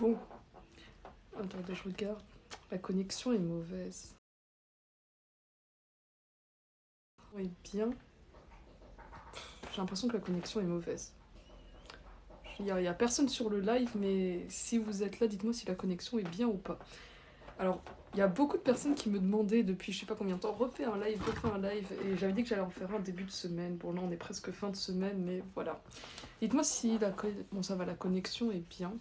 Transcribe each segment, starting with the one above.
Bon, attendez, je regarde. La connexion est mauvaise. Oui, bien. J'ai l'impression que la connexion est mauvaise. Il y a personne sur le live, mais si vous êtes là, dites-moi si la connexion est bien ou pas. Alors, il y a beaucoup de personnes qui me demandaient depuis je sais pas combien de temps, refais un live, et j'avais dit que j'allais en faire un début de semaine. Bon, là, on est presque fin de semaine, mais voilà. Dites-moi si bon, ça va, la connexion est bien.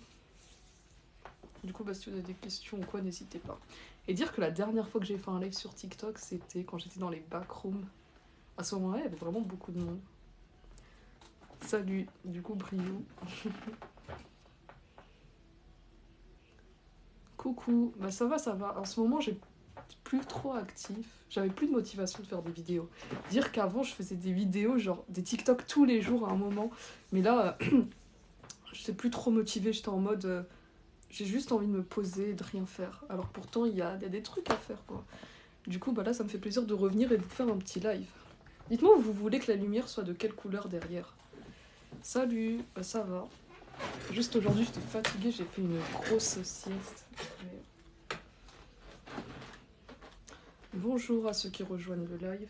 Du coup, bah, si vous avez des questions ou quoi, n'hésitez pas. Et dire que la dernière fois que j'ai fait un live sur TikTok, c'était quand j'étais dans les backrooms. À ce moment-là, il y avait vraiment beaucoup de monde. Salut, du coup, Brio. Coucou, bah ça va, ça va. En ce moment, j'ai plus trop actif. J'avais plus de motivation de faire des vidéos. Dire qu'avant, je faisais des vidéos, genre des TikTok tous les jours à un moment. Mais là, je sais plus trop motivée. J'étais en mode, j'ai juste envie de me poser et de rien faire. Alors pourtant, il y a des trucs à faire, quoi. Du coup, bah là, ça me fait plaisir de revenir et de vous faire un petit live. Dites-moi où vous voulez que la lumière soit de quelle couleur derrière. Salut, bah ça va. Juste aujourd'hui, j'étais fatiguée, j'ai fait une grosse sieste. Bonjour à ceux qui rejoignent le live.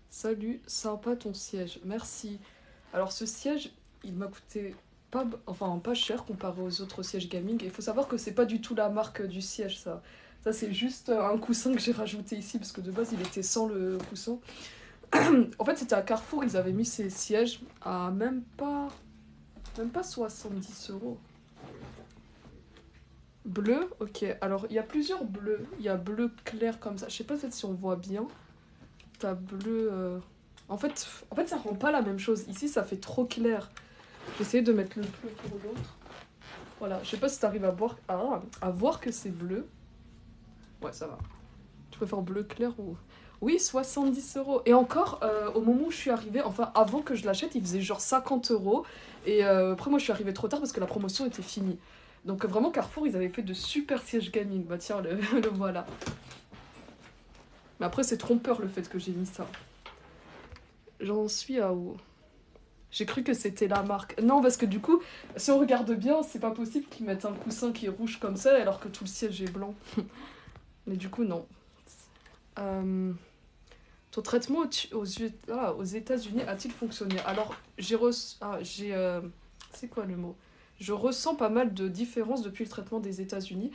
Salut, sympa ton siège, merci. Alors ce siège, il m'a coûté pas cher comparé aux autres sièges gaming. Et il faut savoir que c'est pas du tout la marque du siège, ça. Ça, c'est juste un coussin que j'ai rajouté ici, parce que de base, il était sans le coussin. En fait, c'était à Carrefour, ils avaient mis ces sièges à même pas 70 €. Bleu, ok. Alors, il y a plusieurs bleus. Il y a bleu clair comme ça. Je sais pas peut-être si on voit bien. T'as bleu... en fait, ça rend pas la même chose. Ici, ça fait trop clair. J'ai essayé de mettre le bleu pour l'autre. Voilà, je sais pas si t'arrives à voir que c'est bleu. Ouais, ça va. Tu préfères bleu clair ou... Oui, 70 €. Et encore, au moment où je suis arrivée, enfin, avant que je l'achète, il faisait genre 50 €. Et après, moi, je suis arrivée trop tard parce que la promotion était finie. Donc, vraiment, Carrefour, ils avaient fait de super sièges gaming. Bah, tiens, le voilà. Mais après, c'est trompeur le fait que j'ai mis ça. J'en suis à où? J'ai cru que c'était la marque. Non, parce que du coup, si on regarde bien, c'est pas possible qu'ils mettent un coussin qui est rouge comme ça alors que tout le siège est blanc. Mais du coup, non. Euh, Ton traitement aux États-Unis a-t-il fonctionné? Alors, c'est quoi le mot? Je ressens pas mal de différences depuis le traitement des États-Unis.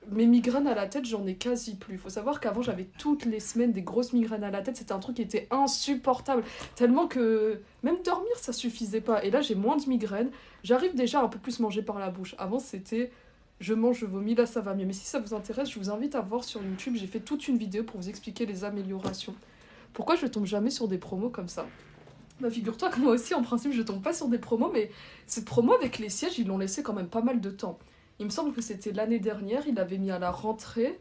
Mes migraines à la tête, j'en ai quasi plus. Faut savoir qu'avant, j'avais toutes les semaines des grosses migraines à la tête. C'était un truc qui était insupportable. Tellement que même dormir, ça suffisait pas. Et là, j'ai moins de migraines. J'arrive déjà à un peu plus manger par la bouche. Avant, c'était je mange, je vomis. Là, ça va mieux. Mais si ça vous intéresse, je vous invite à voir sur YouTube. J'ai fait toute une vidéo pour vous expliquer les améliorations. Pourquoi je tombe jamais sur des promos comme ça? Bah, figure-toi que moi aussi, en principe, je tombe pas sur des promos, mais cette promo avec les sièges, ils l'ont laissé quand même pas mal de temps. Il me semble que c'était l'année dernière, il l'avait mis à la rentrée,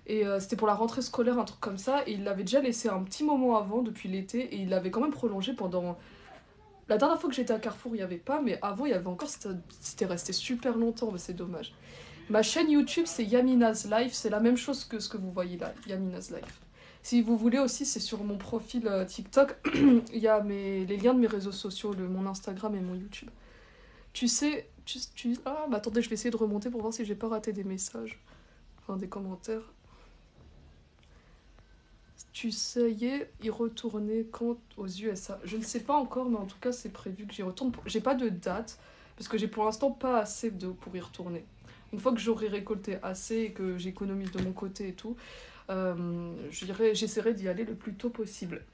et c'était pour la rentrée scolaire, un truc comme ça, et il l'avait déjà laissé un petit moment avant, depuis l'été, et il l'avait quand même prolongé pendant... La dernière fois que j'étais à Carrefour, il n'y avait pas, mais avant, il y avait encore, c'était resté super longtemps, mais c'est dommage. Ma chaîne YouTube, c'est Yamina's Life, c'est la même chose que ce que vous voyez là, Yamina's Life. Si vous voulez aussi, c'est sur mon profil TikTok, il y a les liens de mes réseaux sociaux, mon Instagram et mon YouTube. Tu sais, ah, bah attendez, je vais essayer de remonter pour voir si j'ai pas raté des messages, enfin des commentaires. Tu sais y retourner quand aux USA? Je ne sais pas encore, mais en tout cas, c'est prévu que j'y retourne. J'ai pas de date, parce que j'ai pour l'instant pas assez pour y retourner. Une fois que j'aurai récolté assez et que j'économise de mon côté et tout, j'essaierai d'y aller le plus tôt possible.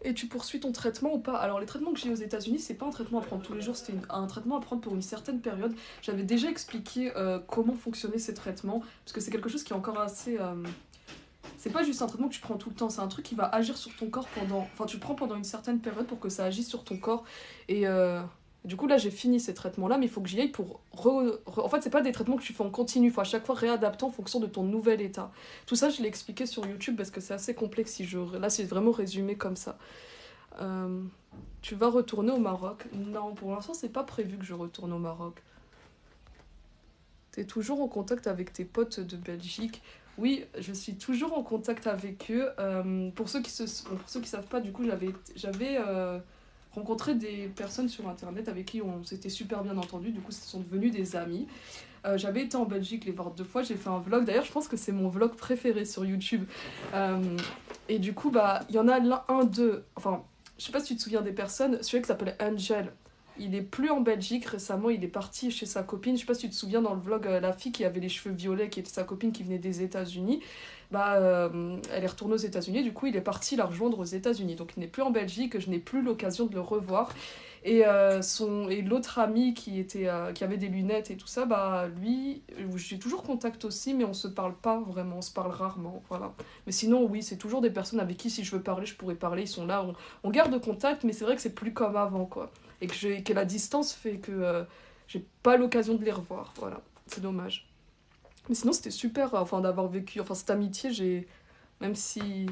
Et tu poursuis ton traitement ou pas? Alors les traitements que j'ai aux États-Unis, c'est pas un traitement à prendre tous les jours, c'était un traitement à prendre pour une certaine période. J'avais déjà expliqué comment fonctionnaient ces traitements, parce que c'est quelque chose qui est encore assez... C'est pas juste un traitement que tu prends tout le temps, c'est un truc qui va agir sur ton corps pendant... Enfin, tu le prends pendant une certaine période pour que ça agisse sur ton corps. Et du coup, là, j'ai fini ces traitements-là, mais il faut que j'y aille pour... En fait, c'est pas des traitements que tu fais en continu, il faut à chaque fois réadapter en fonction de ton nouvel état. Tout ça, je l'ai expliqué sur YouTube parce que c'est assez complexe. Là, c'est vraiment résumé comme ça. Tu vas retourner au Maroc? Non, pour l'instant, c'est pas prévu que je retourne au Maroc. T'es toujours en contact avec tes potes de Belgique? Oui, je suis toujours en contact avec eux. Pour ceux qui savent pas, du coup, rencontré des personnes sur internet avec qui on s'était super bien entendu, du coup ce sont devenus des amis. J'avais été en Belgique les voir 2 fois, j'ai fait un vlog, d'ailleurs je pense que c'est mon vlog préféré sur YouTube. Et du coup, bah, il y en a deux, enfin, je sais pas si tu te souviens des personnes, celui qui s'appelle Angel, il est plus en Belgique récemment, il est parti chez sa copine, je sais pas si tu te souviens dans le vlog, la fille qui avait les cheveux violets, qui était sa copine qui venait des États-Unis, bah, elle est retournée aux États-Unis, du coup il est parti la rejoindre aux États-Unis, donc il n'est plus en Belgique, je n'ai plus l'occasion de le revoir. Et l'autre ami qui avait des lunettes et tout ça, bah lui, j'ai toujours contact aussi, mais on se parle pas vraiment, on se parle rarement, voilà. Mais sinon, oui, c'est toujours des personnes avec qui, si je veux parler, je pourrais parler, ils sont là, on garde contact, mais c'est vrai que c'est plus comme avant, quoi. Et que la distance fait que j'ai pas l'occasion de les revoir, voilà. C'est dommage. Mais sinon, c'était super, enfin, d'avoir vécu, enfin, cette amitié, même si...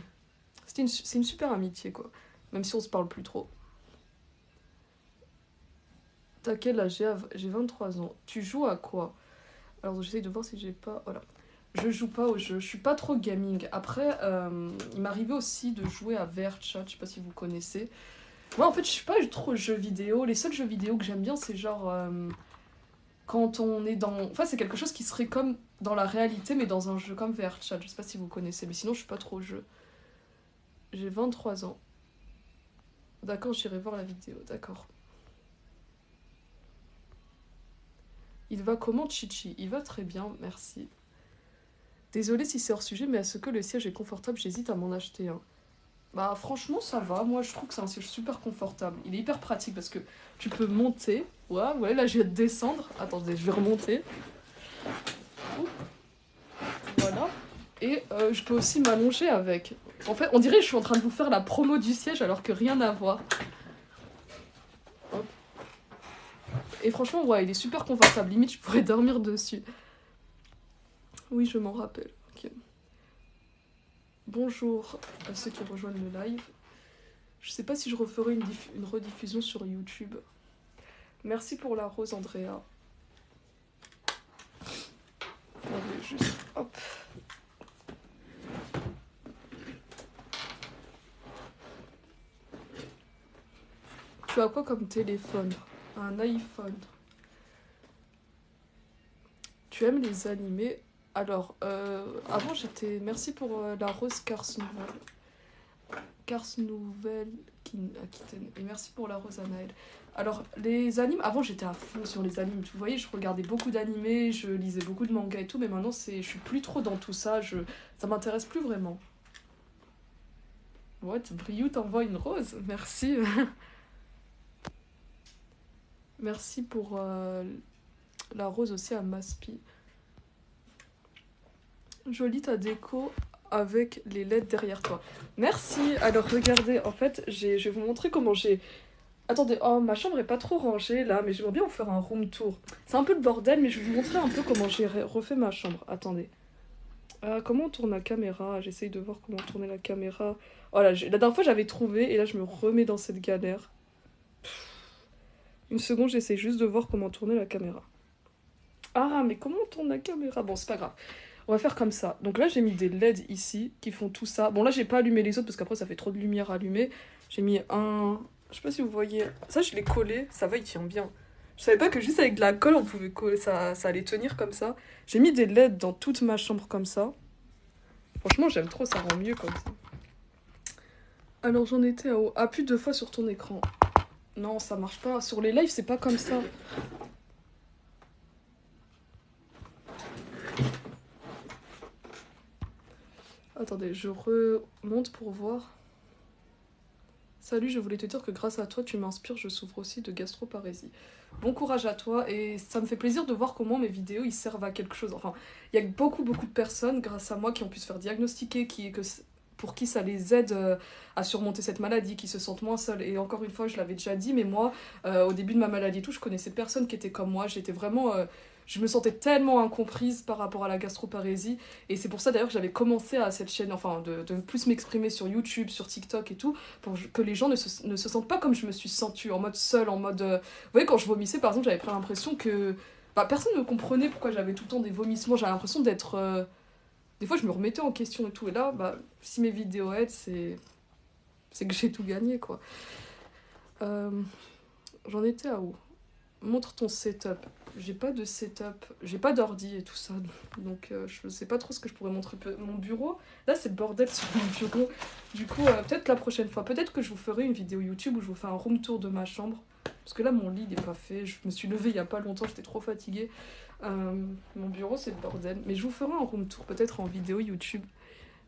C'est une super amitié, quoi. Même si on se parle plus trop. T'as quel âge? J'ai 23 ans. Tu joues à quoi? Alors j'essaye de voir si j'ai pas... Voilà. Je joue pas aux jeux, je suis pas trop gaming. Après, il m'arrivait aussi de jouer à VRChat, je sais pas si vous connaissez. Moi en fait je suis pas trop jeux vidéo, les seuls jeux vidéo que j'aime bien c'est genre... quand on est dans... Enfin c'est quelque chose qui serait comme dans la réalité mais dans un jeu comme VRChat, je sais pas si vous connaissez, mais sinon je suis pas trop jeu. J'ai 23 ans. D'accord, j'irai voir la vidéo, d'accord. Il va comment Chichi? Il va très bien, merci. Désolée si c'est hors sujet, mais est-ce que le siège est confortable? J'hésite à m'en acheter un. Bah franchement ça va, moi je trouve que c'est un siège super confortable. Il est hyper pratique parce que tu peux monter. Ouais, là je viens de descendre. Attendez, je vais remonter. Oup, voilà. Et je peux aussi m'allonger avec. En fait, on dirait que je suis en train de vous faire la promo du siège alors que rien à voir. Hop. Et franchement, ouais, il est super confortable. Limite, je pourrais dormir dessus. Oui, je m'en rappelle. Ok. Bonjour à ceux qui rejoignent le live. Je sais pas si je referai une rediffusion sur YouTube. Merci pour la rose, Andrea. Attendez, juste... Hop. Tu as quoi comme téléphone? Un iPhone. Tu aimes les animés? Alors, avant j'étais... Merci pour la rose Cars Nouvelle. Cars Nouvelle Aquitaine. Et merci pour la rose Anaël. Alors, les animes, avant j'étais à fond sur les animes. Vous voyez, je regardais beaucoup d'animés, je lisais beaucoup de mangas et tout, mais maintenant je suis plus trop dans tout ça, ça m'intéresse plus vraiment. What? Briou t'envoie une rose? Merci. Merci pour la rose aussi à Maspi. Jolie ta déco avec les LED derrière toi. Merci. Alors regardez, en fait, je vais vous montrer comment j'ai... Attendez, oh, ma chambre est pas trop rangée là, mais j'aimerais bien vous faire un room tour. C'est un peu le bordel, mais je vais vous montrer un peu comment j'ai refait ma chambre. Attendez. Comment on tourne la caméra? J'essaye de voir comment tourner la caméra. Voilà, la dernière fois j'avais trouvé, et là je me remets dans cette galère. Une seconde, j'essaye juste de voir comment tourner la caméra. Ah, mais comment on tourne la caméra? Bon, c'est pas grave. On va faire comme ça. Donc là, j'ai mis des LED ici qui font tout ça. Bon, là, j'ai pas allumé les autres parce qu'après, ça fait trop de lumière allumée. J'ai mis un... Je sais pas si vous voyez. Ça, je l'ai collé. Ça va, il tient bien. Je savais pas que juste avec de la colle, on pouvait coller. Ça allait tenir comme ça. J'ai mis des LED dans toute ma chambre comme ça. Franchement, j'aime trop. Ça rend mieux comme ça. Alors, j'en étais à... Appuie 2 fois sur ton écran. Non, ça marche pas. Sur les lives, c'est pas comme ça. Attendez, je remonte pour voir. Salut, je voulais te dire que grâce à toi, tu m'inspires, je souffre aussi de gastroparésie. Bon courage à toi, et ça me fait plaisir de voir comment mes vidéos, ils servent à quelque chose. Enfin, il y a beaucoup de personnes, grâce à moi, qui ont pu se faire diagnostiquer, pour qui ça les aide à surmonter cette maladie, qui se sentent moins seuls. Et encore une fois, je l'avais déjà dit, mais moi, au début de ma maladie et tout, je connaissais personne qui était comme moi. J'étais vraiment... je me sentais tellement incomprise par rapport à la gastroparésie. Et c'est pour ça d'ailleurs que j'avais commencé à cette chaîne, enfin, de plus m'exprimer sur YouTube, sur TikTok et tout, pour que les gens ne se sentent pas comme je me suis sentie, en mode seule, en mode... Vous voyez, quand je vomissais, par exemple, j'avais pris l'impression que... Bah, personne ne me comprenait pourquoi j'avais tout le temps des vomissements. J'avais l'impression d'être... Des fois, je me remettais en question et tout. Et là, bah, si mes vidéos aident, c'est que j'ai tout gagné, quoi. Euh, J'en étais à où? Montre ton setup. J'ai pas de setup, j'ai pas d'ordi et tout ça, donc je sais pas trop ce que je pourrais montrer. Mon bureau, là c'est le bordel sur mon bureau. Du coup, peut-être la prochaine fois, peut-être que je vous ferai une vidéo YouTube où je vous fais un room tour de ma chambre. Parce que là, mon lit il est pas fait. Je me suis levée il y a pas longtemps, j'étais trop fatiguée. Mon bureau c'est le bordel. Mais je vous ferai un room tour peut-être en vidéo YouTube.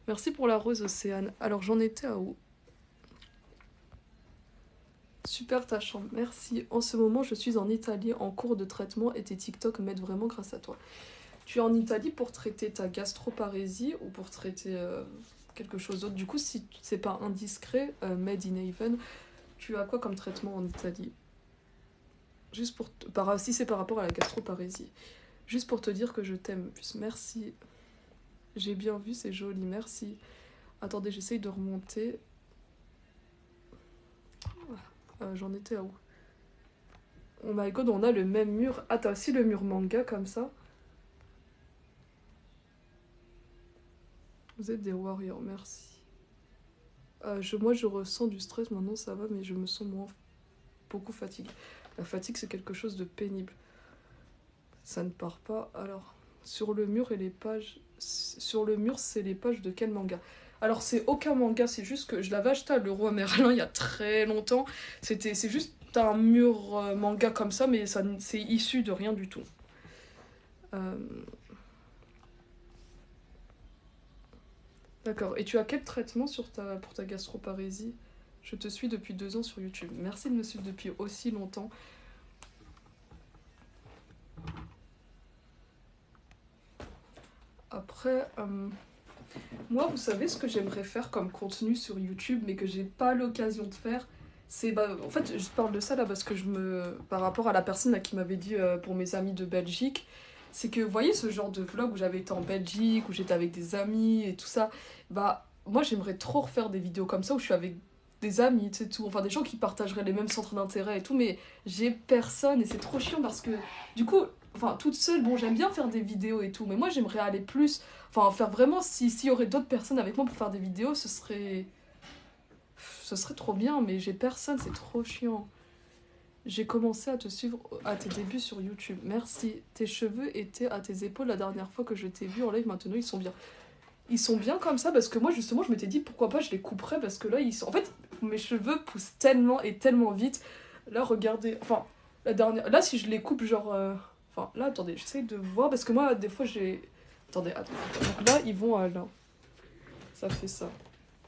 Merci pour la rose, Océane. Alors j'en étais à où? Super ta chambre, merci. En ce moment, je suis en Italie en cours de traitement et tes TikTok m'aident vraiment grâce à toi. Tu es en Italie pour traiter ta gastroparésie ou pour traiter quelque chose d'autre? Du coup, si c'est pas indiscret, Made in Haven, tu as quoi comme traitement en Italie? Juste pour si c'est par rapport à la gastroparésie. Juste pour te dire que je t'aime. Merci. J'ai bien vu, c'est joli, merci. Attendez, j'essaye de remonter. J'en étais à où? Oh my god, on a le même mur. Ah, t'as aussi le mur manga comme ça? Vous êtes des warriors, merci. Moi, je ressens du stress, maintenant ça va, mais je me sens beaucoup fatiguée. La fatigue, c'est quelque chose de pénible. Ça ne part pas. Alors, sur le mur et les pages... Sur le mur, c'est les pages de quel manga? Alors, c'est aucun manga, c'est juste que je l'avais acheté à Leroy Merlin il y a très longtemps. C'est juste un mur manga comme ça, mais c'est issu de rien du tout. Euh, D'accord. Et tu as quel traitement pour ta gastroparésie? Je te suis depuis 2 ans sur YouTube. Merci de me suivre depuis aussi longtemps. Après, moi, vous savez ce que j'aimerais faire comme contenu sur YouTube, mais que j'ai pas l'occasion de faire. C'est, en fait, je parle de ça là parce que par rapport à la personne là, qui m'avait dit pour mes amis de Belgique, c'est que, vous voyez, ce genre de vlog où j'avais été en Belgique, où j'étais avec des amis et tout ça, moi, j'aimerais trop refaire des vidéos comme ça où je suis avec des amis, tu sais, tout, enfin, des gens qui partageraient les mêmes centres d'intérêt et tout, mais j'ai personne et c'est trop chiant parce que, du coup, enfin, toute seule, bon, j'aime bien faire des vidéos et tout, mais moi, j'aimerais aller plus. Enfin, faire vraiment, s'il y aurait d'autres personnes avec moi pour faire des vidéos, ce serait trop bien, mais j'ai personne, c'est trop chiant. J'ai commencé à te suivre à tes débuts sur YouTube. Merci. Tes cheveux étaient à tes épaules la dernière fois que je t'ai vu en live, maintenant ils sont bien. Ils sont bien comme ça parce que moi, justement, je m'étais dit pourquoi pas je les couperais parce que là, ils sont. En fait, mes cheveux poussent tellement et tellement vite. Là, regardez. Enfin, la dernière. Là, si je les coupe, genre. Enfin, là, attendez, j'essaye de voir parce que moi, des fois, j'ai. Attendez. Donc là, ils vont à là. Ça fait ça.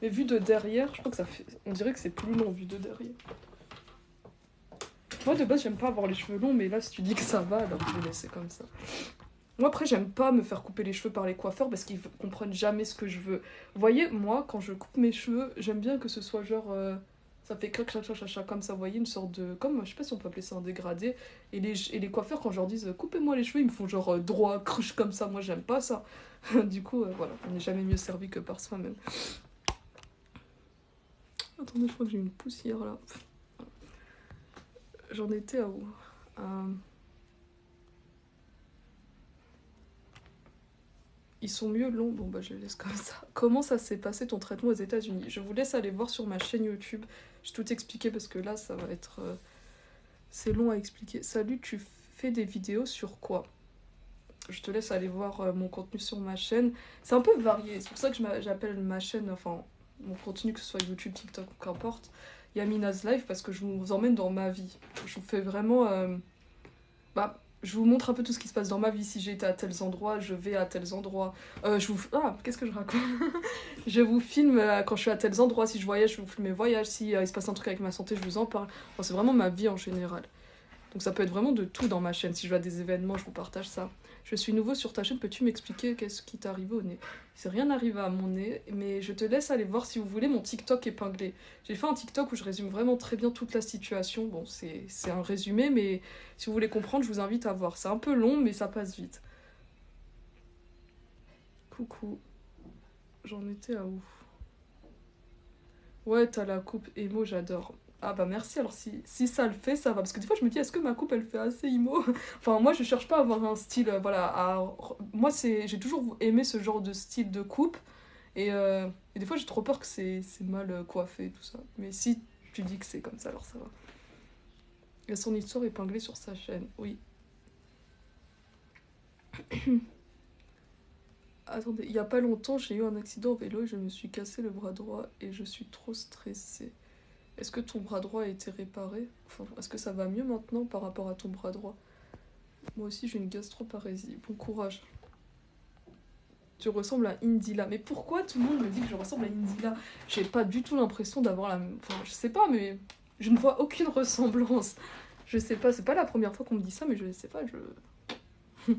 Mais vu de derrière, je crois que ça fait. On dirait que c'est plus long vu de derrière. Moi, de base, j'aime pas avoir les cheveux longs, mais là, si tu dis que ça va, alors je vais laisser comme ça. Moi, après, j'aime pas me faire couper les cheveux par les coiffeurs parce qu'ils comprennent jamais ce que je veux. Vous voyez, moi, quand je coupe mes cheveux, j'aime bien que ce soit genre. Ça fait clac, clac, clac, clac, clac, comme ça, vous voyez, une sorte de. Comme, je sais pas si on peut appeler ça un dégradé. Et les coiffeurs, quand je leur dis coupez-moi les cheveux, ils me font genre droit, cruche comme ça. Moi, j'aime pas ça. Du coup, voilà, on n'est jamais mieux servi que par soi-même. Attendez, je crois que j'ai une poussière là. J'en étais à où? Ils sont mieux longs. Bon, bah, je les laisse comme ça. Comment ça s'est passé ton traitement aux États-Unis? Je vous laisse aller voir sur ma chaîne YouTube. Je vais tout expliquer parce que là, ça va être. C'est long à expliquer. Salut, tu fais des vidéos sur quoi? Je te laisse aller voir mon contenu sur ma chaîne. C'est un peu varié. C'est pour ça que j'appelle ma chaîne, enfin, mon contenu, que ce soit YouTube, TikTok ou qu'importe, Yamina's Life, parce que je vous emmène dans ma vie. Je vous fais vraiment. Je vous montre un peu tout ce qui se passe dans ma vie. Si j'ai été à tels endroits, je vais à tels endroits. Qu'est-ce que je raconte? Je vous filme quand je suis à tels endroits. Si je voyage, je vous filme mes voyages. Si il se passe un truc avec ma santé, je vous en parle. Enfin, c'est vraiment ma vie en général. Donc ça peut être vraiment de tout dans ma chaîne. Si je vois des événements, je vous partage ça. Je suis nouveau sur ta chaîne, peux-tu m'expliquer qu'est-ce qui t'est arrivé au nez? C'est rien arrivé à mon nez, mais je te laisse aller voir si vous voulez mon TikTok épinglé. J'ai fait un TikTok où je résume vraiment très bien toute la situation. Bon, c'est un résumé, mais si vous voulez comprendre, je vous invite à voir. C'est un peu long, mais ça passe vite. Coucou. J'en étais à où? Ouais, t'as la coupe émo, j'adore. Ah bah merci, alors si ça le fait, ça va. Parce que des fois je me dis, est-ce que ma coupe elle fait assez emo? Enfin moi je cherche pas à avoir un style, voilà. Moi j'ai toujours aimé ce genre de style de coupe. Et des fois j'ai trop peur que c'est mal coiffé et tout ça. Mais si tu dis que c'est comme ça, alors ça va. Il y a son histoire épinglée sur sa chaîne, oui. Attendez, il y a pas longtemps, j'ai eu un accident au vélo et je me suis cassé le bras droit et je suis trop stressée. Est-ce que ton bras droit a été réparé? Enfin, est-ce que ça va mieux maintenant par rapport à ton bras droit? Moi aussi, j'ai une gastroparésie. Bon courage. Tu ressembles à Indila. Mais pourquoi tout le monde me dit que je ressemble à Indila? J'ai pas du tout l'impression d'avoir la même... Enfin, je sais pas, mais je ne vois aucune ressemblance. Je sais pas, c'est pas la première fois qu'on me dit ça, mais je sais pas, je...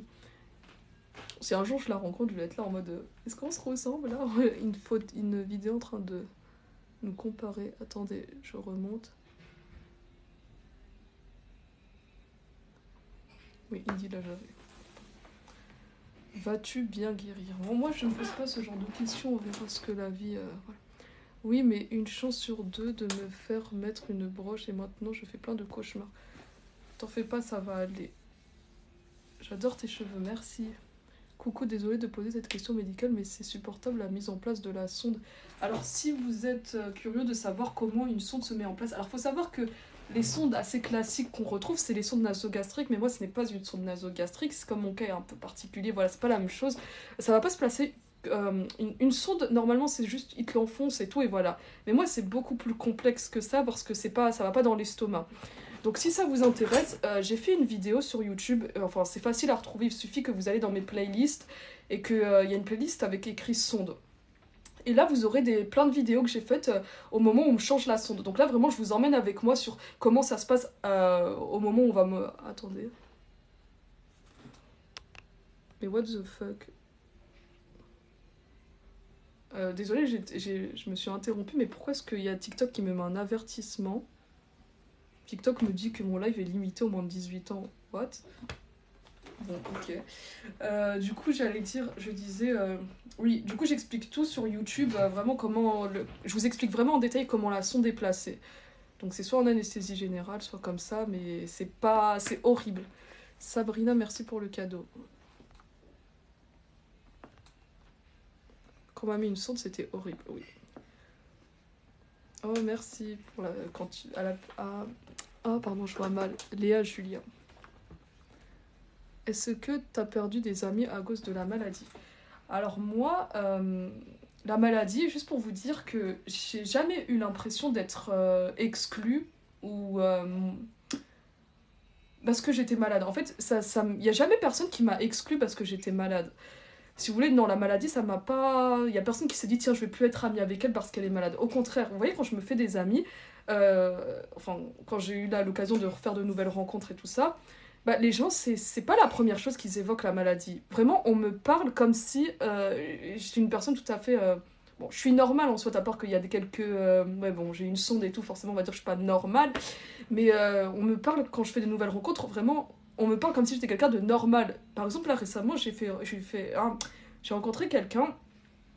Si un jour je la rencontre, je vais être là en mode est-ce qu'on se ressemble là? Une vidéo en train de nous comparer. Attendez, je remonte. Oui, Indila, j'avais. Vas-tu bien guérir? Bon, moi, je ne pose pas ce genre de questions, on verra ce que la vie... voilà. Oui, mais une chance sur deux de me faire mettre une broche et maintenant je fais plein de cauchemars. T'en fais pas, ça va aller. J'adore tes cheveux, merci. Coucou, désolée de poser cette question médicale, mais c'est supportable la mise en place de la sonde. Alors, si vous êtes curieux de savoir comment une sonde se met en place, alors faut savoir que les sondes assez classiques qu'on retrouve, c'est les sondes nasogastriques, mais moi ce n'est pas une sonde nasogastrique, c'est comme mon cas est un peu particulier, voilà, c'est pas la même chose. Ça va pas se placer... une sonde, normalement, c'est juste, ils te l'enfoncent et tout, et voilà. Mais moi, c'est beaucoup plus complexe que ça, parce que c'est pas, ça va pas dans l'estomac. Donc si ça vous intéresse, j'ai fait une vidéo sur YouTube, enfin c'est facile à retrouver, il suffit que vous allez dans mes playlists et qu'il y a une playlist avec écrit sonde. Et là vous aurez plein de vidéos que j'ai faites au moment où on me change la sonde. Donc là vraiment je vous emmène avec moi sur comment ça se passe au moment où on va me... Attendez. Mais what the fuck? Désolée, je me suis interrompue, mais pourquoi est-ce qu'il y a TikTok qui me met un avertissement? TikTok me dit que mon live est limité aux moins de 18 ans. What? Bon, ok. Du coup, je disais... oui, du coup, j'explique tout sur YouTube, vraiment comment... Je vous explique vraiment en détail comment la sonde est placée. Donc c'est soit en anesthésie générale, soit comme ça, mais c'est pas... C'est horrible. Sabrina, merci pour le cadeau. Quand on m'a mis une sonde, c'était horrible, oui. Oh, merci pour la... Quand tu... Ah, pardon, je vois mal. Léa Julien. Est-ce que t'as perdu des amis à cause de la maladie? Alors moi, la maladie, juste pour vous dire que j'ai jamais eu l'impression d'être exclue ou... parce que j'étais malade. En fait, il n'y a jamais personne qui m'a exclue parce que j'étais malade. Si vous voulez, non, la maladie, ça m'a pas... Il y a personne qui s'est dit, tiens, je vais plus être amie avec elle parce qu'elle est malade. Au contraire, vous voyez, quand je me fais des amis, enfin, quand j'ai eu l'occasion de refaire de nouvelles rencontres et tout ça, bah, les gens, c'est pas la première chose qu'ils évoquent, la maladie. Vraiment, on me parle comme si je suis une personne tout à fait... Bon, je suis normale en soit, à part qu'il y a quelques... ouais, bon, j'ai une sonde et tout, forcément, on va dire que je suis pas normale. Mais on me parle, quand je fais des nouvelles rencontres, vraiment... On me parle comme si j'étais quelqu'un de normal. Par exemple, là, récemment, j'ai rencontré quelqu'un,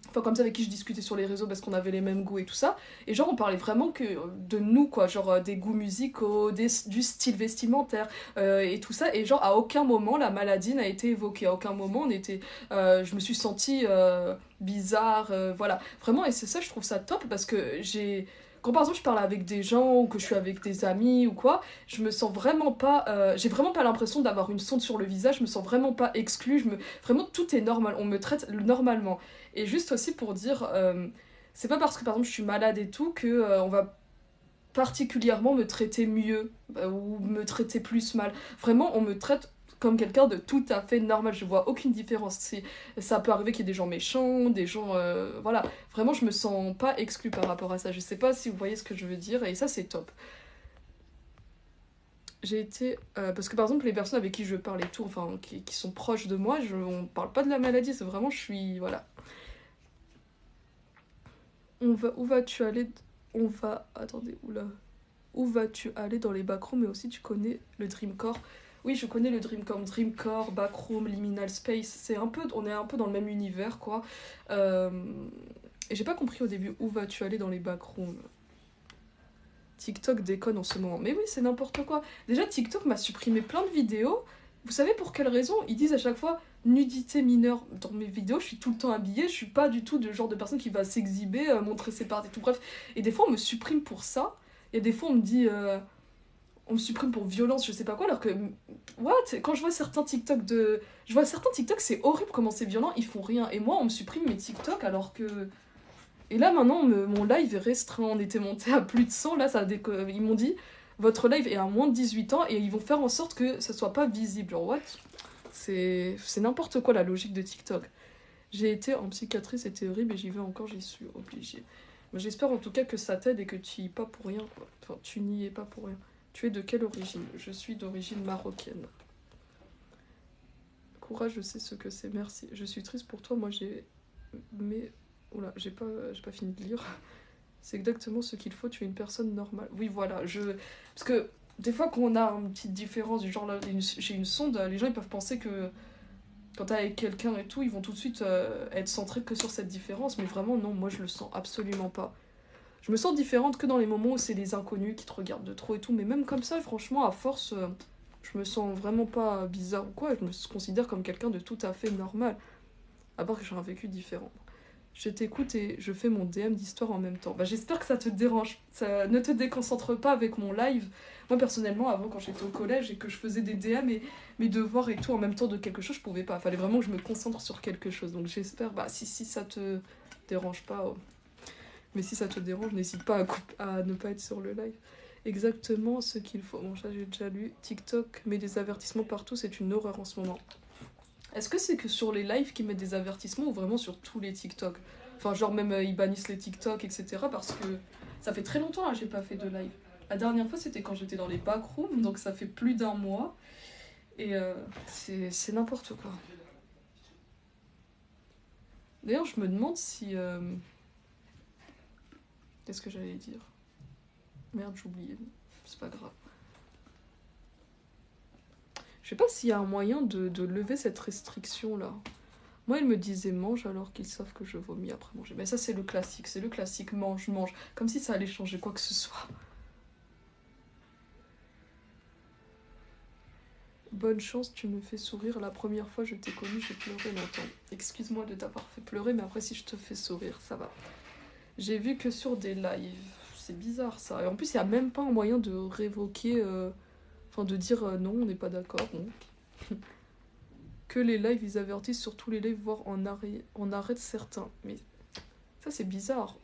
enfin, comme ça, avec qui je discutais sur les réseaux parce qu'on avait les mêmes goûts et tout ça. Et genre, on parlait vraiment que de nous, quoi. Genre, des goûts musicaux, du style vestimentaire et tout ça. Et genre, à aucun moment, la maladie n'a été évoquée. À aucun moment, je me suis sentie bizarre, voilà. Vraiment, et c'est ça, je trouve ça top parce que quand par exemple je parle avec des gens ou que je suis avec des amis ou quoi, je me sens vraiment pas... j'ai vraiment pas l'impression d'avoir une sonde sur le visage, je me sens vraiment pas exclue, vraiment tout est normal, on me traite normalement. Et juste aussi pour dire, c'est pas parce que par exemple je suis malade et tout que on va particulièrement me traiter mieux ou me traiter plus mal. Vraiment, on me traite comme quelqu'un de tout à fait normal. Je vois aucune différence. Ça peut arriver qu'il y ait des gens méchants, des gens... voilà. Vraiment, je me sens pas exclue par rapport à ça. Je sais pas si vous voyez ce que je veux dire, et ça, c'est top. J'ai été... parce que par exemple, les personnes avec qui je parle et tout, enfin, qui sont proches de moi, on parle pas de la maladie, c'est vraiment, je suis... Voilà. Où vas-tu aller? On va... Attendez, oula. Où vas-tu aller dans les backrooms? Mais aussi, tu connais le Dreamcore. Oui, je connais le Dreamcore, Backroom, Liminal Space. On est un peu dans le même univers, quoi. Et j'ai pas compris au début où vas-tu aller dans les backrooms. TikTok déconne en ce moment. Mais oui, c'est n'importe quoi. Déjà, TikTok m'a supprimé plein de vidéos. Vous savez pour quelle raison? Ils disent à chaque fois nudité mineure. Dans mes vidéos, je suis tout le temps habillée. Je suis pas du tout le genre de personne qui va s'exhiber, montrer ses parts et tout. Bref. Et des fois, on me supprime pour ça. Il y a des fois, on me dit... on me supprime pour violence, je sais pas quoi, alors que... What? Quand je vois certains TikTok de... Je vois certains TikTok, c'est horrible comment c'est violent, ils font rien. Et moi, on me supprime mes TikTok alors que... Et là, maintenant, mon live est restreint. On était monté à plus de 100. Là, ils m'ont dit, votre live est à moins de 18 ans et ils vont faire en sorte que ça soit pas visible. Genre, what? C'est n'importe quoi la logique de TikTok. J'ai été en psychiatrie, c'était horrible et j'y vais encore, j'y suis obligée. Mais j'espère en tout cas que ça t'aide et que tu y es pas pour rien, quoi. Enfin, tu n'y es pas pour rien. Tu es de quelle origine? Je suis d'origine marocaine. Courage, je sais ce que c'est, merci. Je suis triste pour toi, moi j'ai... Mais... Oula, j'ai pas fini de lire. C'est exactement ce qu'il faut, tu es une personne normale. Oui, voilà, Parce que des fois, quand on a une petite différence, du genre, là, j'ai une sonde, les gens, ils peuvent penser que quand t'es avec quelqu'un et tout, ils vont tout de suite être centrés que sur cette différence. Mais vraiment, non, moi, je le sens absolument pas. Je me sens différente que dans les moments où c'est les inconnus qui te regardent de trop et tout. Mais même comme ça, franchement, à force, je me sens vraiment pas bizarre ou quoi. Je me considère comme quelqu'un de tout à fait normal. À part que j'ai un vécu différent. Je t'écoute et je fais mon DM d'histoire en même temps. Bah, j'espère que ça te dérange. Ça ne te déconcentre pas avec mon live. Moi, personnellement, avant, quand j'étais au collège et que je faisais des DM et mes devoirs et tout en même temps de quelque chose, je pouvais pas. Fallait vraiment que je me concentre sur quelque chose. Donc j'espère, bah, si ça te dérange pas. Mais si ça te dérange, n'hésite pas à ne pas être sur le live. Exactement ce qu'il faut. Bon, ça, j'ai déjà lu. TikTok met des avertissements partout, c'est une horreur en ce moment. Est-ce que c'est que sur les lives qu'ils mettent des avertissements ou vraiment sur tous les TikTok? Enfin, genre même ils bannissent les TikTok, etc. Parce que ça fait très longtemps là, j'ai pas fait de live. La dernière fois, c'était quand j'étais dans les backrooms, donc ça fait plus d'un mois. Et c'est n'importe quoi. D'ailleurs, je me demande si... Qu'est-ce que j'allais dire? Merde, j'ai oublié. C'est pas grave. Je sais pas s'il y a un moyen de lever cette restriction-là. Moi, ils me disaient mange alors qu'ils savent que je vomis après manger. Mais ça, c'est le classique mange, mange. Comme si ça allait changer quoi que ce soit. Bonne chance, tu me fais sourire. La première fois je t'ai connu, j'ai pleuré longtemps. Excuse-moi de t'avoir fait pleurer, mais après, si je te fais sourire, ça va. J'ai vu que sur des lives. C'est bizarre ça. Et en plus, il n'y a même pas un moyen de révoquer. Enfin, de dire non, on n'est pas d'accord. Bon. Que les lives, ils avertissent sur tous les lives, voire en arrêt de certains. Mais ça, c'est bizarre.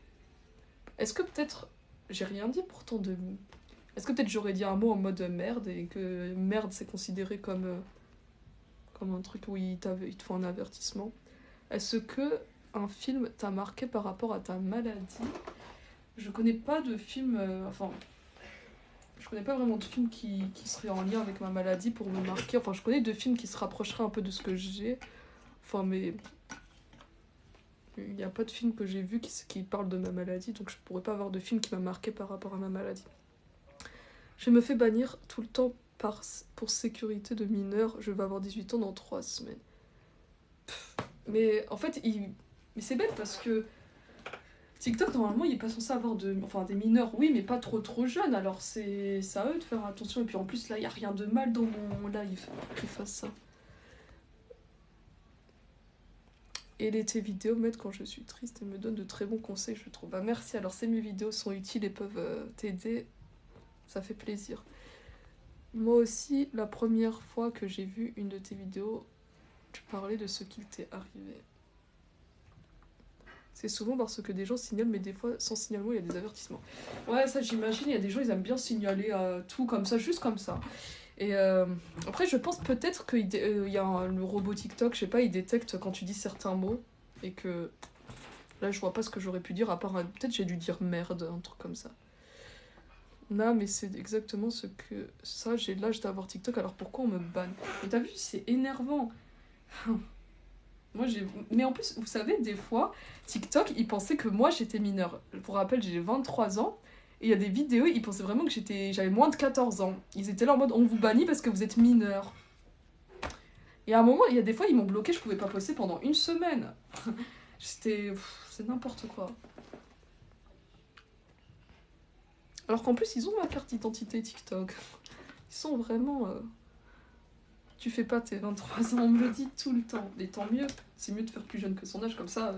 Est-ce que peut-être... J'ai rien dit pourtant de... Est-ce que peut-être j'aurais dit un mot en mode merde et que merde, c'est considéré comme un truc où il te faut un avertissement? Est-ce que un film t'a marqué par rapport à ta maladie? Je connais pas de film... Enfin... Je connais pas vraiment de film qui serait en lien avec ma maladie pour me marquer. Enfin, je connais deux films qui se rapprocheraient un peu de ce que j'ai. Enfin, mais... Il n'y a pas de film que j'ai vu qui parle de ma maladie, donc je pourrais pas avoir de film qui m'a marqué par rapport à ma maladie. Je me fais bannir tout le temps pour sécurité de mineurs. Je vais avoir 18 ans dans 3 semaines. Mais en fait, mais c'est bête parce que TikTok, normalement, il est pas censé avoir des mineurs, oui, mais pas trop jeunes. Alors c'est à eux de faire attention. Et puis en plus, là, il n'y a rien de mal dans mon live qu'ils fassent ça. Et tes vidéos m'aident quand je suis triste et me donnent de très bons conseils, je trouve. Bah merci, alors mes vidéos sont utiles et peuvent t'aider, ça fait plaisir. Moi aussi, la première fois que j'ai vu une de tes vidéos, tu parlais de ce qui t'est arrivé. C'est souvent parce que des gens signalent, mais des fois, sans signalement, il y a des avertissements. Ouais, ça j'imagine, il y a des gens, ils aiment bien signaler tout comme ça, juste comme ça. Et après, je pense peut-être qu'il y a le robot TikTok, je sais pas, il détecte quand tu dis certains mots, et que là, je vois pas ce que j'aurais pu dire, à part peut-être j'ai dû dire merde, un truc comme ça. Non, mais c'est exactement ce que... Ça, j'ai l'âge d'avoir TikTok, alors pourquoi on me banne? Mais t'as vu, c'est énervant. Moi, Mais en plus, vous savez, des fois, TikTok, ils pensaient que moi, j'étais mineure. Pour rappel, j'ai 23 ans. Et il y a des vidéos, ils pensaient vraiment que j'avais moins de 14 ans. Ils étaient là en mode, on vous bannit parce que vous êtes mineur. Et à un moment, il y a des fois, ils m'ont bloqué, je pouvais pas poster pendant une semaine. C'est n'importe quoi. Alors qu'en plus, ils ont ma carte d'identité TikTok. Ils sont vraiment... Tu fais pas tes 23 ans, on me le dit tout le temps. Mais tant mieux, c'est mieux de faire plus jeune que son âge, comme ça,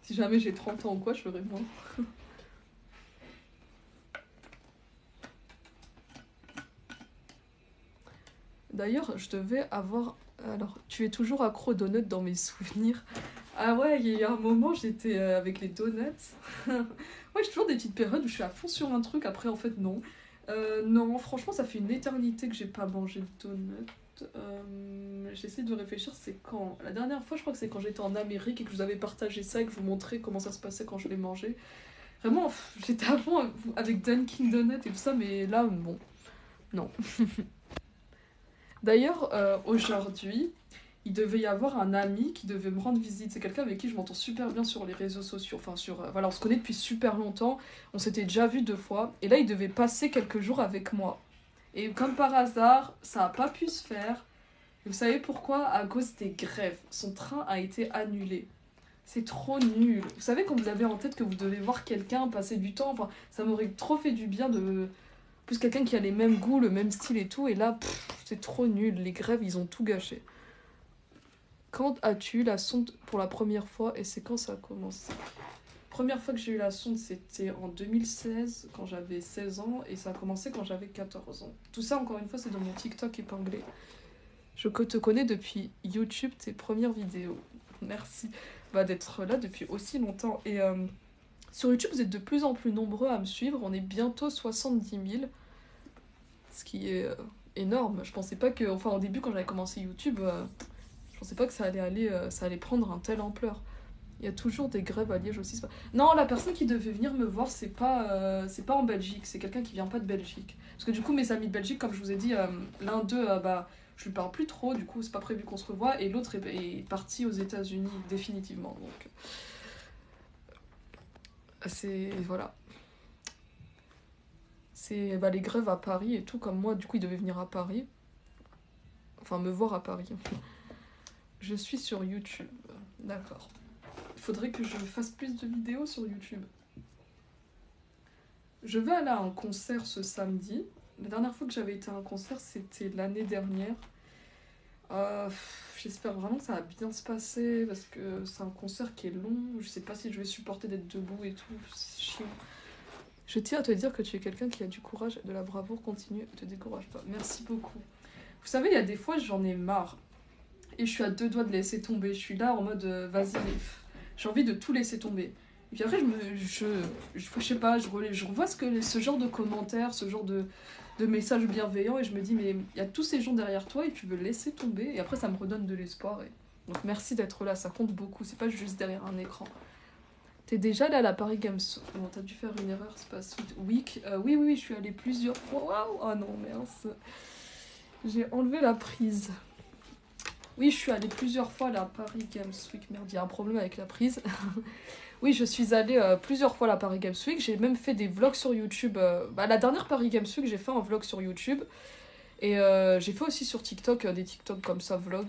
si jamais j'ai 30 ans ou quoi, je ferai moins. D'ailleurs, je devais avoir... Alors, tu es toujours accro aux donuts dans mes souvenirs. Ah ouais, il y a eu un moment, j'étais avec les donuts. Ouais, j'ai toujours des petites périodes où je suis à fond sur un truc, après en fait non. Non, franchement, ça fait une éternité que j'ai pas mangé de donuts. J'essaie de réfléchir, c'est quand? La dernière fois, je crois que c'est quand j'étais en Amérique et que je vous avais partagé ça et que je vous montrais comment ça se passait quand je les mangeais. Vraiment, j'étais à fond avec Dunkin' Donuts et tout ça, mais là, bon, non. D'ailleurs, aujourd'hui, il devait y avoir un ami qui devait me rendre visite. C'est quelqu'un avec qui je m'entends super bien sur les réseaux sociaux. Enfin, voilà, on se connaît depuis super longtemps. On s'était déjà vu 2 fois. Et là, il devait passer quelques jours avec moi. Et comme par hasard, ça n'a pas pu se faire. Et vous savez pourquoi? À cause des grèves. Son train a été annulé. C'est trop nul. Vous savez, quand vous avez en tête que vous devez voir quelqu'un passer du temps, enfin, ça m'aurait trop fait du bien de... Plus quelqu'un qui a les mêmes goûts, le même style et tout. Et là, c'est trop nul. Les grèves, ils ont tout gâché. Quand as-tu eu la sonde pour la première fois et c'est quand ça a commencé? Première fois que j'ai eu la sonde, c'était en 2016, quand j'avais 16 ans, et ça a commencé quand j'avais 14 ans. Tout ça, encore une fois, c'est dans mon TikTok épinglé. Je te connais depuis YouTube, tes premières vidéos. Merci d'être là depuis aussi longtemps. Et sur YouTube, vous êtes de plus en plus nombreux à me suivre. On est bientôt 70 000, ce qui est énorme. Je pensais pas que... Enfin, au début, quand j'avais commencé YouTube... je pensais pas que ça allait prendre un tel ampleur. Il y a toujours des grèves à Liège aussi. Non, la personne qui devait venir me voir, c'est pas en Belgique, c'est quelqu'un qui vient pas de Belgique. Parce que du coup, mes amis de Belgique, comme je vous ai dit, l'un d'eux, je lui parle plus trop, du coup, c'est pas prévu qu'on se revoie, et l'autre est parti aux États-Unis définitivement. Donc, c'est. Voilà. C'est les grèves à Paris et tout, comme moi, du coup, il devait venir à Paris. Enfin, me voir à Paris. Je suis sur YouTube. D'accord. Il faudrait que je fasse plus de vidéos sur YouTube. Je vais aller à un concert ce samedi. La dernière fois que j'avais été à un concert, c'était l'année dernière. J'espère vraiment que ça va bien se passer parce que c'est un concert qui est long. Je sais pas si je vais supporter d'être debout et tout. C'est chiant. Je tiens à te dire que tu es quelqu'un qui a du courage, de la bravoure. Continue, ne te décourage pas. Merci beaucoup. Vous savez, il y a des fois, j'en ai marre. Et je suis à 2 doigts de laisser tomber. Je suis là en mode, vas-y, j'ai envie de tout laisser tomber. Et puis après, je sais pas, je revois ce genre de commentaires, ce genre de messages bienveillants, et je me dis, mais il y a tous ces gens derrière toi, et tu veux laisser tomber, et après, ça me redonne de l'espoir. Donc merci d'être là, ça compte beaucoup, c'est pas juste derrière un écran. T'es déjà allé à la Paris Games... Bon, t'as dû faire une erreur, c'est pas Sweet Week. Oui, je suis allée plusieurs fois. Waouh. Oh non, mince. J'ai enlevé la prise. Oui, je suis allée plusieurs fois à la Paris Games Week. Merde, il y a un problème avec la prise. Oui, je suis allée plusieurs fois à la Paris Games Week. J'ai même fait des vlogs sur YouTube. La dernière Paris Games Week, j'ai fait un vlog sur YouTube. Et j'ai fait aussi sur TikTok des TikTok comme ça, vlog.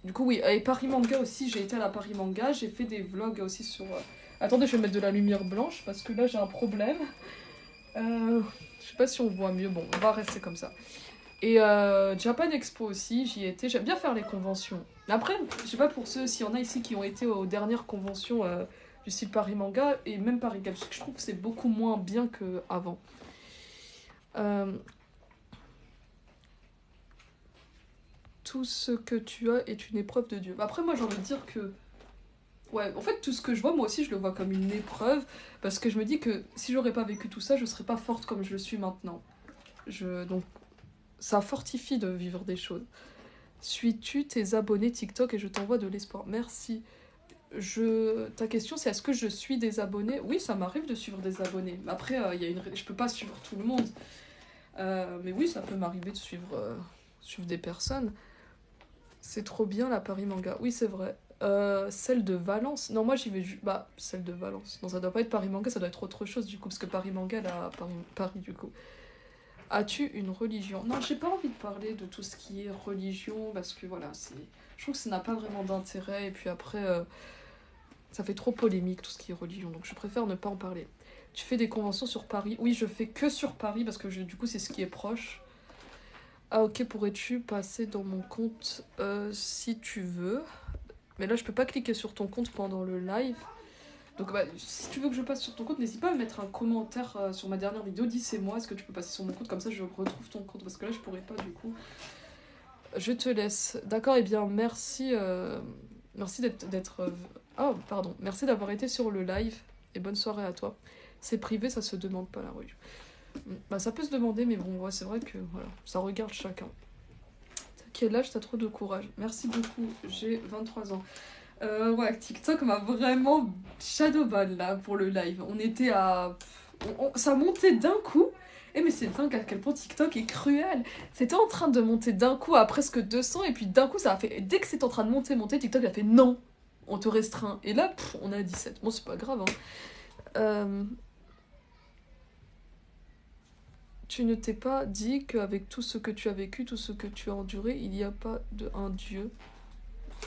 Du coup, oui. Et Paris Manga aussi, j'ai été à la Paris Manga. J'ai fait des vlogs aussi sur... Attendez, je vais mettre de la lumière blanche parce que là, j'ai un problème. Je sais pas si on voit mieux. Bon, on va rester comme ça. Et Japan Expo aussi, j'y étais. J'aime bien faire les conventions. Mais après, je sais pas pour ceux, s'il y en a ici qui ont été aux dernières conventions du style Paris Manga et même Paris Games, parce que je trouve que c'est beaucoup moins bien qu'avant. Tout ce que tu as est une épreuve de Dieu. Après, moi, j'ai envie de dire que... Ouais, en fait, tout ce que je vois, moi aussi, je le vois comme une épreuve, parce que je me dis que si j'aurais pas vécu tout ça, je serais pas forte comme je le suis maintenant. Donc, ça fortifie de vivre des choses. Suis-tu tes abonnés TikTok et je t'envoie de l'espoir? Merci. Ta question, c'est est-ce que je suis des abonnés? Oui, ça m'arrive de suivre des abonnés. Après, je peux pas suivre tout le monde. Mais oui, ça peut m'arriver de suivre des personnes. C'est trop bien la Paris Manga. Oui, c'est vrai. Celle de Valence. Non, moi j'y vais. Celle de Valence. Non, ça doit pas être Paris Manga, ça doit être autre chose du coup, parce que Paris Manga, là, Paris du coup. As-tu une religion? Non, j'ai pas envie de parler de tout ce qui est religion, parce que voilà, je trouve que ça n'a pas vraiment d'intérêt, et puis après, ça fait trop polémique tout ce qui est religion, donc je préfère ne pas en parler. Tu fais des conventions sur Paris? Oui, je fais que sur Paris, parce que du coup, c'est ce qui est proche. Ah ok, pourrais-tu passer dans mon compte si tu veux? Mais là, je peux pas cliquer sur ton compte pendant le live. Donc si tu veux que je passe sur ton compte, n'hésite pas à me mettre un commentaire sur ma dernière vidéo. Dis c'est moi, est-ce que tu peux passer sur mon compte? Comme ça, je retrouve ton compte. Parce que là, je pourrais pas du coup. Je te laisse. D'accord, eh bien, merci, merci oh, pardon. Merci d'avoir été sur le live, et bonne soirée à toi. C'est privé, ça se demande pas la rue. Bah, ça peut se demander, mais bon, ouais, c'est vrai que voilà, ça regarde chacun. T'as quel âge? T'as trop de courage. Merci beaucoup, j'ai 23 ans. Ouais, TikTok m'a vraiment shadowban là pour le live. On était à. Ça montait d'un coup. Et mais c'est dingue à quel point TikTok est cruel. C'était en train de monter d'un coup à presque 200 et puis d'un coup ça a fait. Dès que c'est en train de monter, TikTok a fait non, on te restreint. Et là, on est à 17. Bon, c'est pas grave, hein. Euh, Tu ne t'es pas dit qu'avec tout ce que tu as vécu, tout ce que tu as enduré, il n'y a pas un Dieu.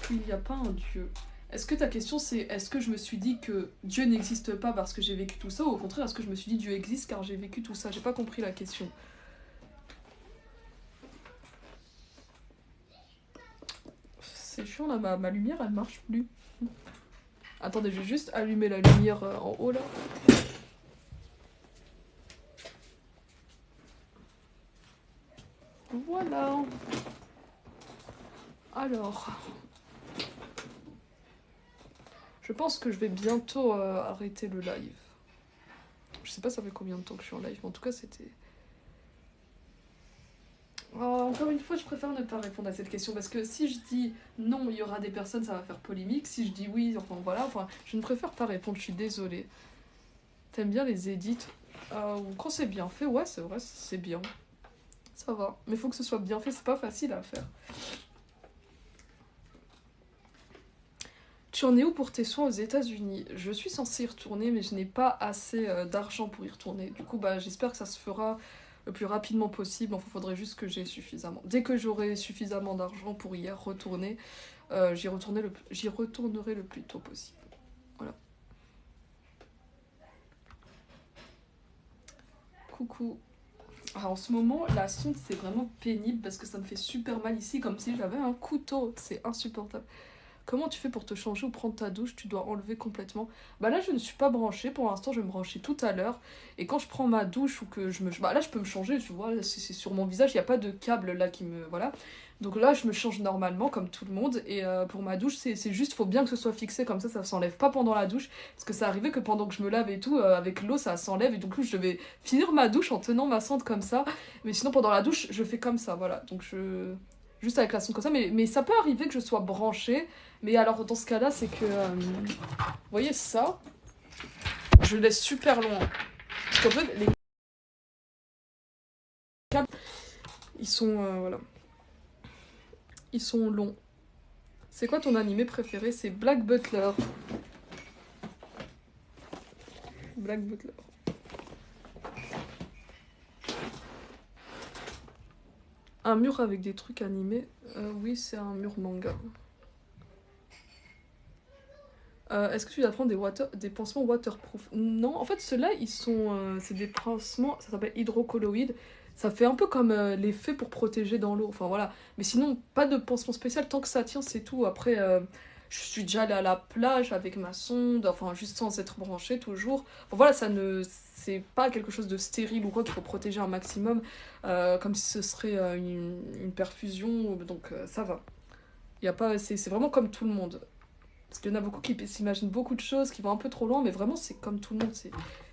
Il n'y a pas un Dieu. Est-ce que ta question c'est est-ce que je me suis dit que Dieu n'existe pas parce que j'ai vécu tout ça ou au contraire est-ce que je me suis dit Dieu existe car j'ai vécu tout ça? J'ai pas compris la question. C'est chiant là, ma lumière elle marche plus. Attendez, je vais juste allumer la lumière en haut là. Voilà. Alors. Je pense que je vais bientôt arrêter le live. Je sais pas ça fait combien de temps que je suis en live, mais en tout cas c'était... Oh, encore une fois, je préfère ne pas répondre à cette question parce que si je dis non, il y aura des personnes, ça va faire polémique. Si je dis oui, enfin voilà, enfin, je ne préfère pas répondre, je suis désolée. T'aimes bien les edits? Quand c'est bien fait, ouais, c'est vrai, c'est bien. Ça va. Mais faut que ce soit bien fait, c'est pas facile à faire. Tu en es où pour tes soins aux États-Unis? Je suis censée y retourner, mais je n'ai pas assez d'argent pour y retourner. Du coup, bah, j'espère que ça se fera le plus rapidement possible. Enfin, il faudrait juste que j'ai suffisamment. Dès que j'aurai suffisamment d'argent pour y retourner, j'y retournerai le plus tôt possible. Voilà. Coucou. En ce moment, la sonde, c'est vraiment pénible parce que ça me fait super mal ici, comme si j'avais un couteau. C'est insupportable. Comment tu fais pour te changer ou prendre ta douche? Tu dois enlever complètement. Bah là, je ne suis pas branchée. Pour l'instant, je vais me brancher tout à l'heure. Et quand je prends ma douche ou que je me... Bah là, je peux me changer, tu vois. C'est sur mon visage, il n'y a pas de câble là qui me... Voilà. Donc là, je me change normalement, comme tout le monde. Et pour ma douche, c'est juste, faut bien que ce soit fixé. Comme ça s'enlève pas pendant la douche. Parce que ça arrivait que pendant que je me lave et tout, avec l'eau, ça s'enlève. Et donc, je devais finir ma douche en tenant ma sonde comme ça. Mais sinon, pendant la douche, je fais comme ça, voilà. Donc, juste avec la sonde comme ça. Mais ça peut arriver que je sois branchée. Mais alors, dans ce cas-là, c'est que... vous voyez ça? Je le laisse super loin. Parce qu'en fait, les câbles, ils sont... voilà. Ils sont longs. C'est quoi ton animé préféré? C'est Black Butler. Black Butler. Un mur avec des trucs animés? Oui, c'est un mur manga. Est-ce que tu dois prendre des pansements waterproof? Non, en fait, ceux-là, ils sont... c'est des pansements, ça s'appelle hydrocolloïdes. Ça fait un peu comme l'effet pour protéger dans l'eau. Enfin, voilà. Mais sinon, pas de pansement spécial. Tant que ça tient, c'est tout. Après, je suis déjà allée à la plage avec ma sonde. Enfin, juste sans être branchée, toujours. Enfin, voilà, ça ne... C'est pas quelque chose de stérile ou quoi qu'il faut protéger un maximum. Comme si ce serait une perfusion. Donc, ça va. Y a pas... C'est vraiment comme tout le monde. Parce qu'il y en a beaucoup qui s'imaginent beaucoup de choses, qui vont un peu trop loin, mais vraiment, c'est comme tout le monde.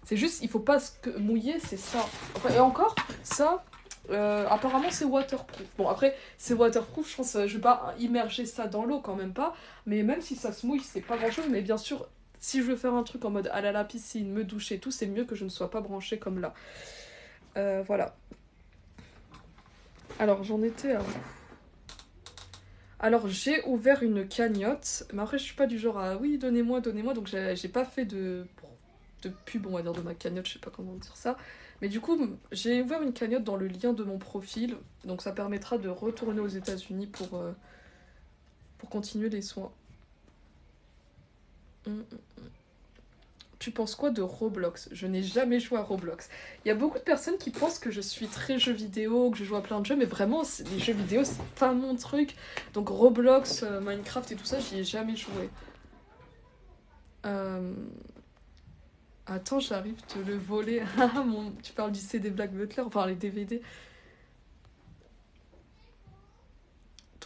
C'est juste, il faut pas mouiller, c'est ça. Enfin, et encore, ça, apparemment, c'est waterproof. Bon, après, c'est waterproof, je pense, je vais pas immerger ça dans l'eau quand même pas. Mais même si ça se mouille, c'est pas grand chose. Mais bien sûr, si je veux faire un truc en mode aller à la piscine, me doucher et tout, c'est mieux que je ne sois pas branchée comme là. Voilà. Alors, j'en étais à... Alors j'ai ouvert une cagnotte, mais après je suis pas du genre à oui donnez-moi, donnez-moi, donc j'ai pas fait de pub on va dire de ma cagnotte, je sais pas comment dire ça. Mais du coup j'ai ouvert une cagnotte dans le lien de mon profil, donc ça permettra de retourner aux États-Unis pour continuer les soins. Hum, hum. Tu penses quoi de Roblox? Je n'ai jamais joué à Roblox. Il y a beaucoup de personnes qui pensent que je suis très jeux vidéo, que je joue à plein de jeux, mais vraiment, les jeux vidéo, c'est pas mon truc. Donc Roblox, Minecraft et tout ça, j'y ai jamais joué. Euh... Attends, j'arrive te le voler. Ah, tu parles du CD Black Butler, enfin les DVD.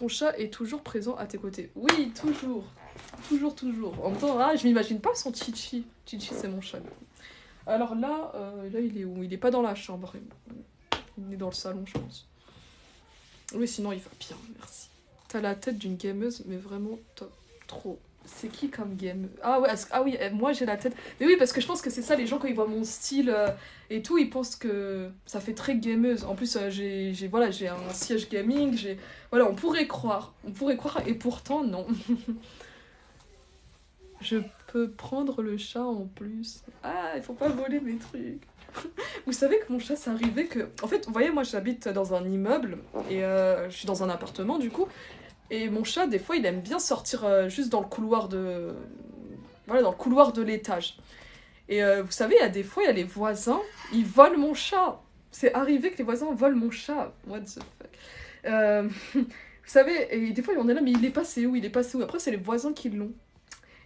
Ton chat est toujours présent à tes côtés. Oui, toujours. Toujours, toujours. En même temps, je m'imagine pas sans Chichi. Chichi, c'est mon chat. Alors là, il est où? Il est pas dans la chambre. Il est dans le salon, je pense. Oui, sinon, il va bien, merci. T'as la tête d'une gameuse, mais vraiment top. Trop. C'est qui comme game? Ah, ouais, ah oui, moi j'ai la tête. Mais oui, parce que je pense que c'est ça, les gens, quand ils voient mon style et tout, ils pensent que ça fait très gameuse. En plus, voilà, j'ai un siège gaming, voilà, on pourrait croire, et pourtant, non. Je peux prendre le chat en plus. Ah, il faut pas voler mes trucs. Vous savez que mon chat, c'est arrivé que... En fait, vous voyez, moi, j'habite dans un immeuble, et je suis dans un appartement, du coup, et mon chat, des fois, il aime bien sortir juste dans le couloir de... Voilà, dans le couloir de l'étage. Et vous savez, des fois, il y a les voisins, ils volent mon chat. C'est arrivé que les voisins volent mon chat. What the fuck. Vous savez, et des fois, on est là, mais il est passé où? Il est passé où? Après, c'est les voisins qui l'ont.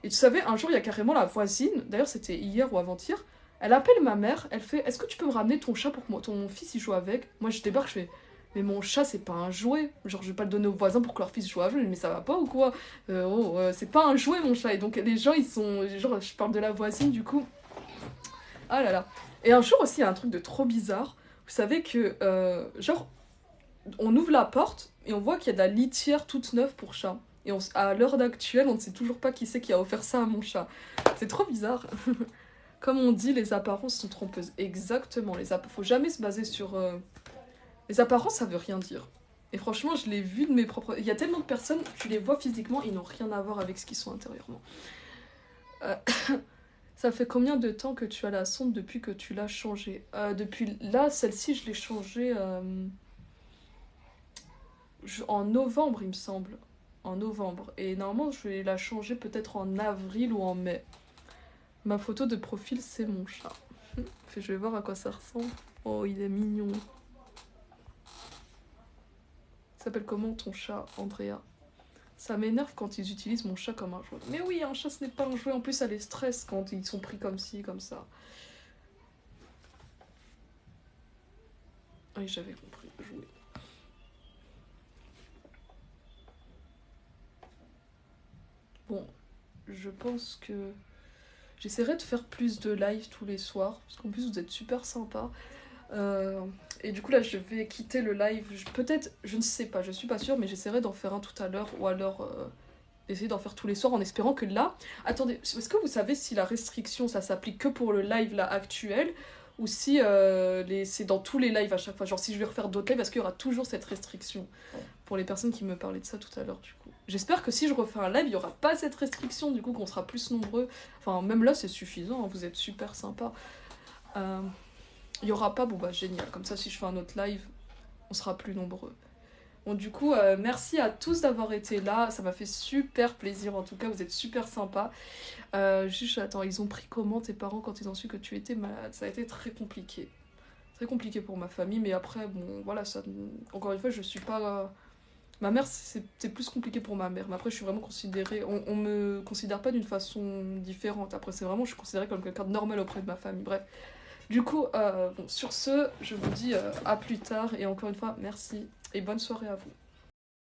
Et tu savais, un jour, il y a carrément la voisine, d'ailleurs, c'était hier ou avant-hier, elle appelle ma mère, elle fait « Est-ce que tu peux me ramener ton chat pour que ton fils y joue avec ?» Moi, je débarque, je fais « Mais mon chat, c'est pas un jouet. Genre, je vais pas le donner aux voisins pour que leur fils joue avec. Mais ça va pas ou quoi? C'est pas un jouet, mon chat. » Et donc, les gens, ils sont... Genre, je parle de la voisine, du coup. Ah là là. Et un jour aussi, il y a un truc de trop bizarre. Vous savez que, genre, on ouvre la porte et on voit qu'il y a de la litière toute neuve pour chat. Et à l'heure actuelle, on ne sait toujours pas qui c'est qui a offert ça à mon chat. C'est trop bizarre. Comme on dit, les apparences sont trompeuses. Exactement. Faut jamais se baser sur... Les apparences, ça veut rien dire. Et franchement, je l'ai vu de mes propres... Il y a tellement de personnes, tu les vois physiquement, ils n'ont rien à voir avec ce qu'ils sont intérieurement. Ça fait combien de temps que tu as la sonde depuis que tu l'as changée? Depuis là, celle-ci, je l'ai changée en novembre, il me semble. En novembre. Et normalement, je vais la changer peut-être en avril ou en mai. Ma photo de profil, c'est mon chat. Je vais voir à quoi ça ressemble. Oh, il est mignon. Ça s'appelle comment ton chat, Andrea? Ça m'énerve quand ils utilisent mon chat comme un jouet. Mais oui, un chat, ce n'est pas un jouet. En plus, ça les stresse quand ils sont pris comme ci, comme ça. Oui, j'avais compris. Jouer. Bon, je pense que... J'essaierai de faire plus de live tous les soirs, parce qu'en plus vous êtes super sympa. Et du coup là je vais quitter le live, peut-être, je ne sais pas, je suis pas sûre, mais j'essaierai d'en faire un tout à l'heure, ou alors essayer d'en faire tous les soirs en espérant que là... Attendez, est-ce que vous savez si la restriction ça s'applique que pour le live là actuel, ou si c'est dans tous les lives à chaque fois? Genre si je vais refaire d'autres lives, parce qu'il y aura toujours cette restriction pour les personnes qui me parlaient de ça tout à l'heure du coup. J'espère que si je refais un live, il n'y aura pas cette restriction, du coup qu'on sera plus nombreux. Enfin, même là, c'est suffisant, hein, vous êtes super sympa. Il n'y aura pas, bon bah génial, comme ça si je fais un autre live, on sera plus nombreux. Bon du coup, merci à tous d'avoir été là, ça m'a fait super plaisir, en tout cas vous êtes super sympas. Juste, attends, ils ont pris comment tes parents quand ils ont su que tu étais malade? Ça a été très compliqué. Très compliqué pour ma famille, mais après, bon, voilà, ça... Encore une fois, je suis pas... Ma mère, c'est plus compliqué pour ma mère, mais après je suis vraiment considérée, on me considère pas d'une façon différente, après c'est vraiment, je suis considérée comme quelqu'un de normal auprès de ma famille, bref. Du coup, bon, sur ce, je vous dis à plus tard, et encore une fois, merci, et bonne soirée à vous.